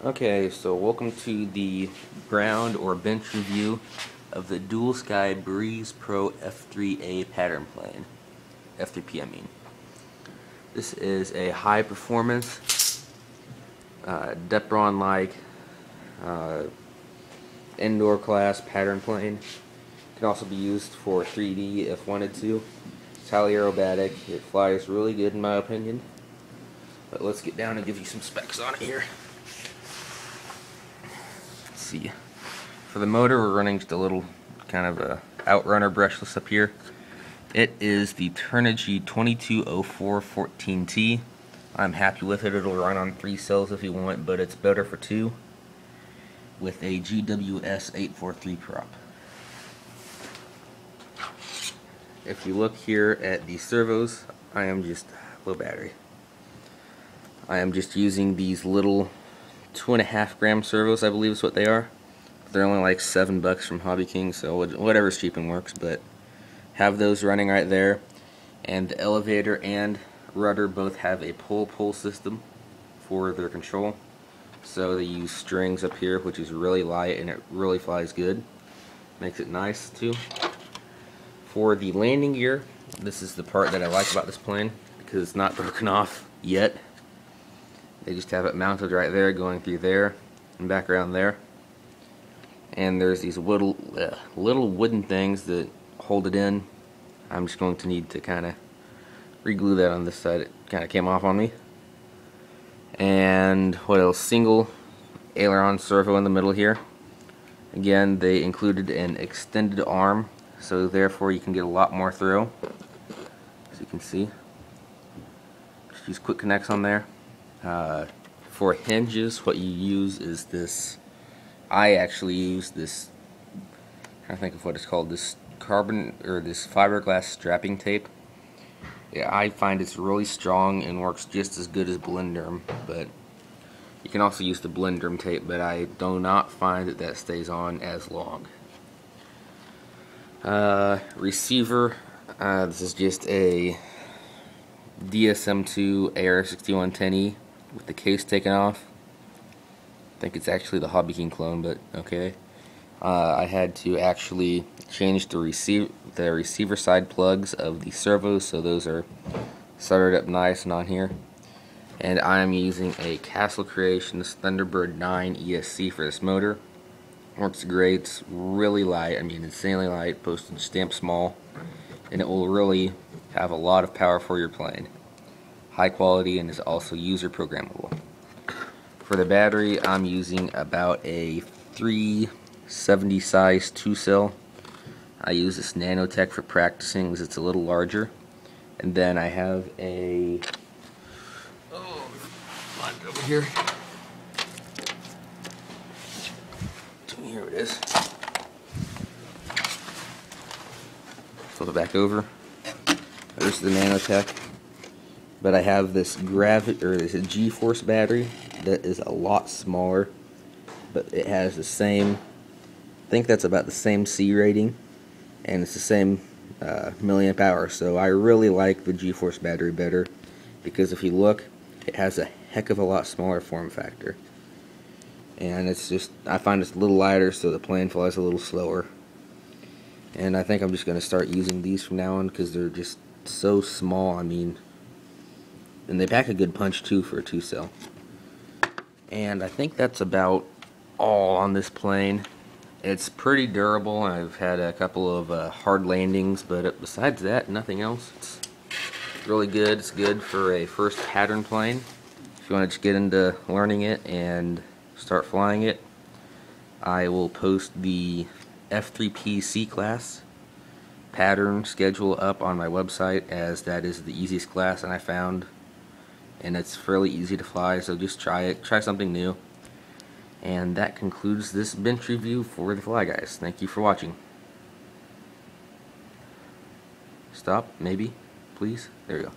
Okay, so welcome to the ground or bench review of the Dual Sky Breeze Pro F3A pattern plane. F3P, I mean. This is a high performance, Depron-like indoor class pattern plane. It can also be used for 3D if wanted to. It's highly aerobatic. It flies really good in my opinion. But let's get down and give you some specs on it here. See, for the motor we're running just a little kind of a outrunner brushless up here. It is the Turnigy 220414T. I'm happy with it. It'll run on 3 cells if you want, but it's better for 2 with a GWS 843 prop. If you look here at the servos, I am just low battery. I am just using these little 2.5 gram servos, I believe is what they are. They're only like $7 from Hobby King, so whatever's cheap and works. But have those running right there, and the elevator and rudder both have a pull system for their control. So they use strings up here, which is really light and it really flies good. Makes it nice too. For the landing gear, this is the part that I like about this plane because it's not broken off yet. They just have it mounted right there, going through there and back around there. And there's these little wooden things that hold it in. I'm just going to need to kind of re-glue that on this side. It kind of came off on me. And what else? Single Aileron Servo in the middle here. Again, they included an extended arm, so therefore you can get a lot more throw. As you can see, just use quick connects on there. For hinges, what you use is this. I actually use this. I think of what it's called. This carbon or this fiberglass strapping tape. Yeah, I find it's really strong and works just as good as Blenderm. But you can also use the Blenderm tape, but I do not find that stays on as long. Receiver. This is just a DSM2 AR6110E. With the case taken off. I think it's actually the Hobby King clone, but okay. I had to actually change the receiver side plugs of the servos, so those are soldered up nice and on here. And I am using a Castle Creations Thunderbird 9 ESC for this motor. Works great. It's really light. I mean, insanely light. Postage stamp small, and it will really have a lot of power for your plane. High quality and is also user programmable. For the battery, I'm using about a 370 size 2-cell. I use this Nanotech for practicing because it's a little larger. And then I have a over here. Here it is. Flip it back over. There's the Nanotech. But I have this this G-force battery that is a lot smaller, but it has the same. I think that's about the same C rating, and it's the same milliamp hour. So I really like the G-force battery better because if you look, it has a heck of a lot smaller form factor, and it's just I find it's a little lighter, so the plane flies a little slower. And I think I'm just going to start using these from now on because they're just so small. I mean. And they pack a good punch too for a 2-cell. And I think that's about all on this plane. It's pretty durable. I've had a couple of hard landings, but besides that, nothing else. It's really good. It's good for a first pattern plane. If you want to just get into learning it and start flying it, I will post the F3P C-class pattern schedule up on my website, as that is the easiest class and I found. And it's fairly easy to fly, so just try it. Try something new. And that concludes this bench review for the Fly Guys. Thank you for watching. Stop, maybe, please. There you go.